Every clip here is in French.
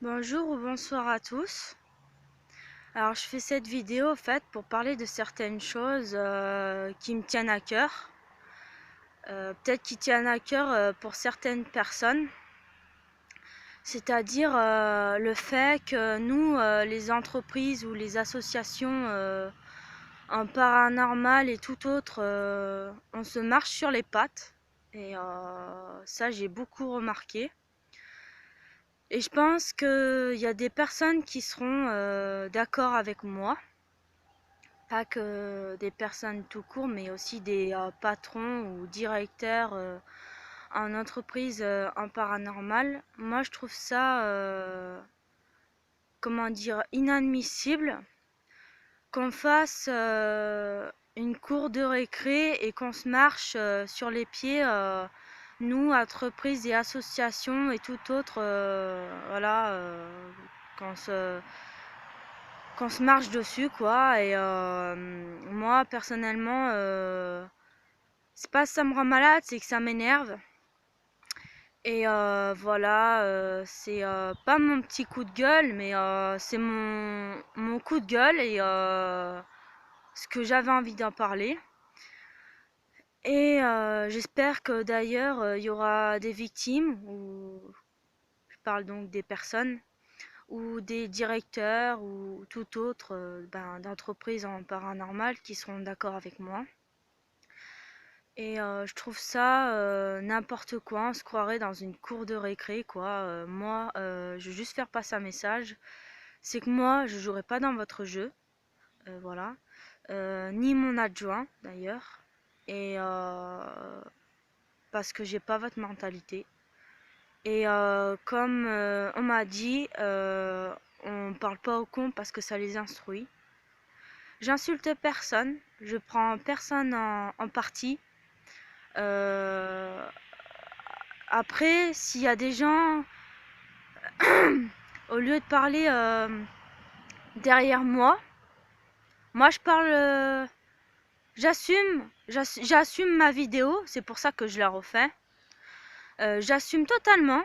Bonjour ou bonsoir à tous. Alors je fais cette vidéo en fait pour parler de certaines choses qui me tiennent à cœur. Peut-être qui tiennent à cœur pour certaines personnes. C'est-à-dire le fait que nous, les entreprises ou les associations en paranormal et tout autre, on se marche sur les pattes. Et ça j'ai beaucoup remarqué. Et je pense qu'il y a des personnes qui seront d'accord avec moi. Pas que des personnes tout court, mais aussi des patrons ou directeurs en entreprise en paranormal. Moi, je trouve ça, comment dire, inadmissible qu'on fasse une cour de récré et qu'on se marche sur les pieds, nous, entreprises et associations et tout autre, voilà, qu'on se qu'on se marche dessus quoi. Et moi personnellement c'est pas ça me rend malade, c'est que ça m'énerve. Et voilà, c'est pas mon petit coup de gueule, mais c'est mon coup de gueule et ce que j'avais envie d'en parler. Et j'espère que d'ailleurs il y aura des victimes, ou je parle donc des personnes, ou des directeurs ou tout autre d'entreprises en paranormal qui seront d'accord avec moi. Et je trouve ça n'importe quoi, on se croirait dans une cour de récré quoi. Moi, je veux juste faire passer un message, c'est que moi, je jouerai pas dans votre jeu, voilà. Ni mon adjoint d'ailleurs. Et parce que j'ai pas votre mentalité. Et comme on m'a dit, on parle pas aux cons parce que ça les instruit. J'insulte personne, je prends personne en partie. Euh, Après, s'il y a des gens, au lieu de parler derrière moi, moi je parle, j'assume ma vidéo, c'est pour ça que je la refais. J'assume totalement.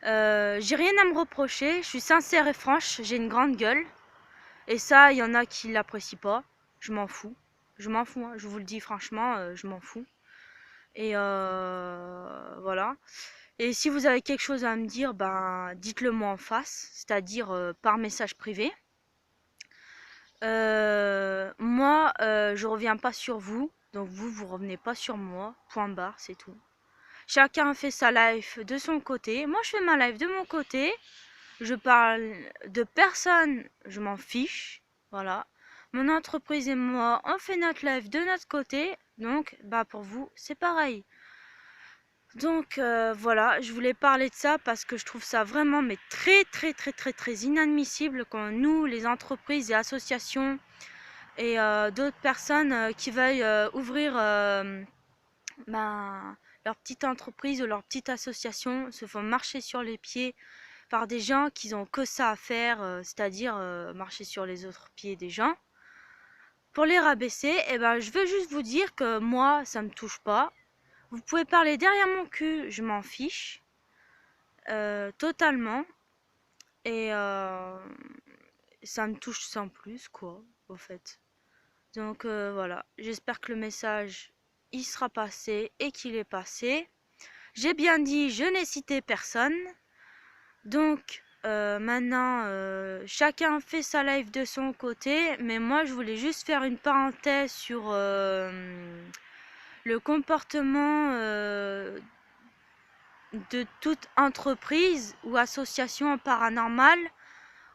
J'ai rien à me reprocher, je suis sincère et franche, j'ai une grande gueule. Et ça, il y en a qui l'apprécient pas. Je m'en fous. Je m'en fous, hein. Je vous le dis franchement, je m'en fous. Et voilà. Et si vous avez quelque chose à me dire, ben dites-le moi en face, c'est-à-dire par message privé. Moi, je reviens pas sur vous, donc vous revenez pas sur moi. Point barre, c'est tout. Chacun fait sa life de son côté. Moi, je fais ma life de mon côté. Je parle de personne, je m'en fiche. Voilà. Mon entreprise et moi, on fait notre life de notre côté. Donc, bah pour vous, c'est pareil. Donc voilà, je voulais parler de ça parce que je trouve ça vraiment mais très inadmissible quand nous, les entreprises et associations et d'autres personnes qui veuillent ouvrir ben, leur petite entreprise ou leur petite association se font marcher sur les pieds par des gens qui ont que ça à faire, c'est-à-dire marcher sur les autres pieds des gens. Pour les rabaisser, eh ben, je veux juste vous dire que moi, ça me touche pas. Vous pouvez parler derrière mon cul, je m'en fiche. Totalement. Et ça me touche sans plus, quoi, au fait. Donc voilà, j'espère que le message, il sera passé et qu'il est passé. J'ai bien dit, je n'ai cité personne. Donc maintenant, chacun fait sa live de son côté. Mais moi, je voulais juste faire une parenthèse sur le comportement de toute entreprise ou association paranormale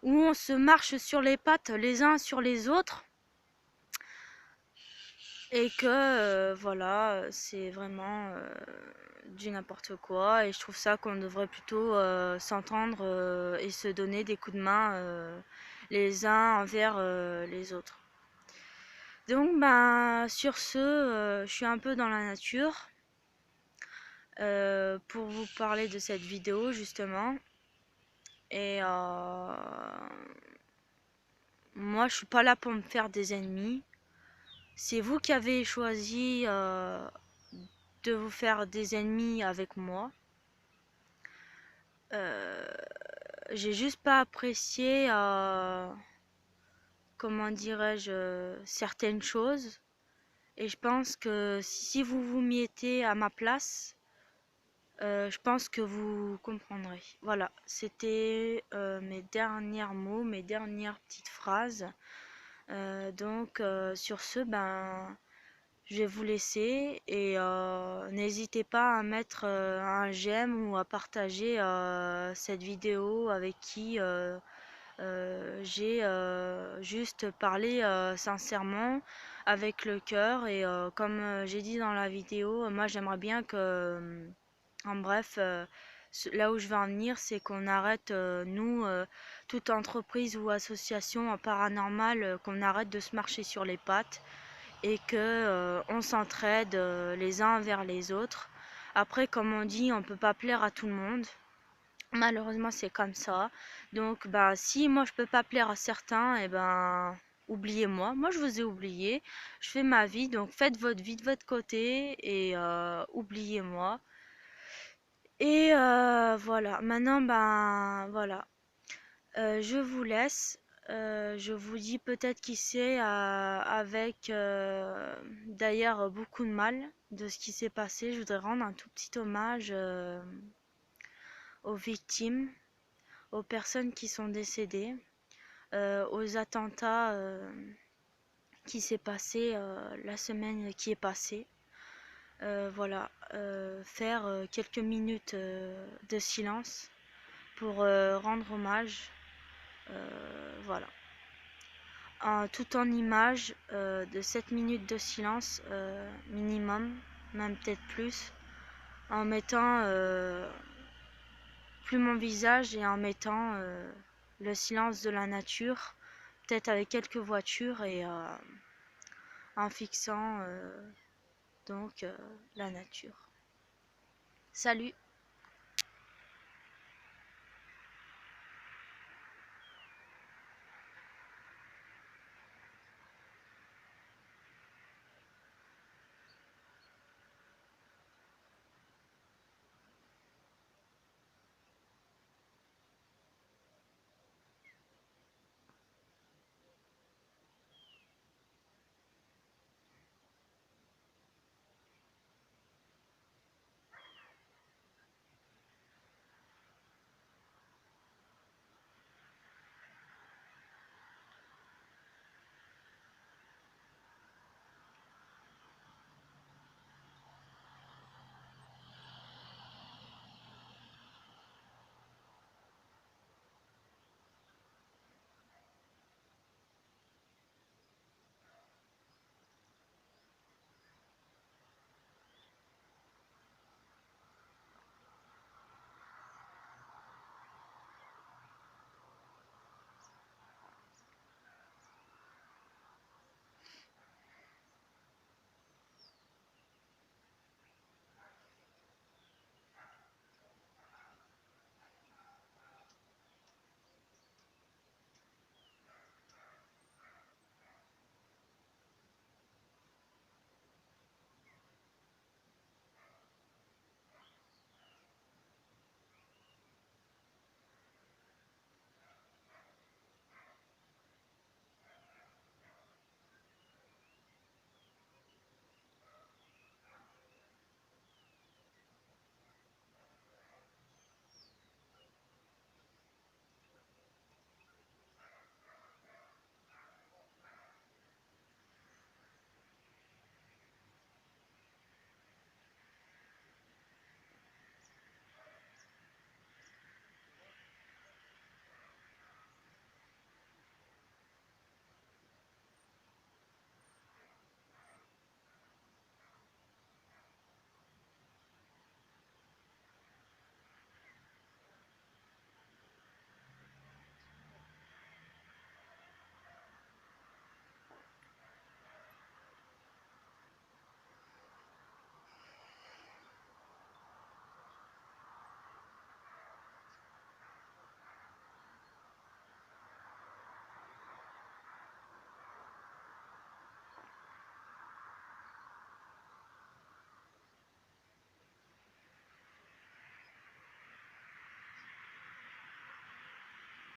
où on se marche sur les pattes les uns sur les autres et que voilà, c'est vraiment du n'importe quoi. Et je trouve ça qu'on devrait plutôt s'entendre et se donner des coups de main les uns envers les autres. Donc ben sur ce, je suis un peu dans la nature pour vous parler de cette vidéo justement. Et moi, je suis pas là pour me faire des ennemis. C'est vous qui avez choisi de vous faire des ennemis avec moi. j'ai juste pas apprécié, comment dirais-je, certaines choses. Et je pense que si vous vous mettez à ma place, je pense que vous comprendrez. Voilà, c'était mes derniers mots, mes dernières petites phrases. Sur ce, ben, je vais vous laisser et n'hésitez pas à mettre un j'aime ou à partager cette vidéo avec qui j'ai juste parlé sincèrement avec le cœur et comme j'ai dit dans la vidéo, moi j'aimerais bien que, en bref, là où je veux en venir, c'est qu'on arrête, nous, toute entreprise ou association paranormale, qu'on arrête de se marcher sur les pattes et que on s'entraide les uns vers les autres. Après, comme on dit, on peut pas plaire à tout le monde. Malheureusement, c'est comme ça. Donc, bah, si moi je peux pas plaire à certains, et ben, oubliez-moi. Moi, je vous ai oublié. Je fais ma vie, donc faites votre vie de votre côté et oubliez-moi. Et voilà. Maintenant, ben, voilà. Je vous laisse. Je vous dis peut-être qui c'est avec d'ailleurs beaucoup de mal de ce qui s'est passé. Je voudrais rendre un tout petit hommage aux victimes, aux personnes qui sont décédées, aux attentats qui s'est passé la semaine qui est passée. Voilà, faire quelques minutes de silence pour rendre hommage. Voilà. Tout en image de 7 minutes de silence minimum, même peut-être plus, en mettant plus mon visage et en mettant le silence de la nature, peut-être avec quelques voitures et en fixant la nature. Salut!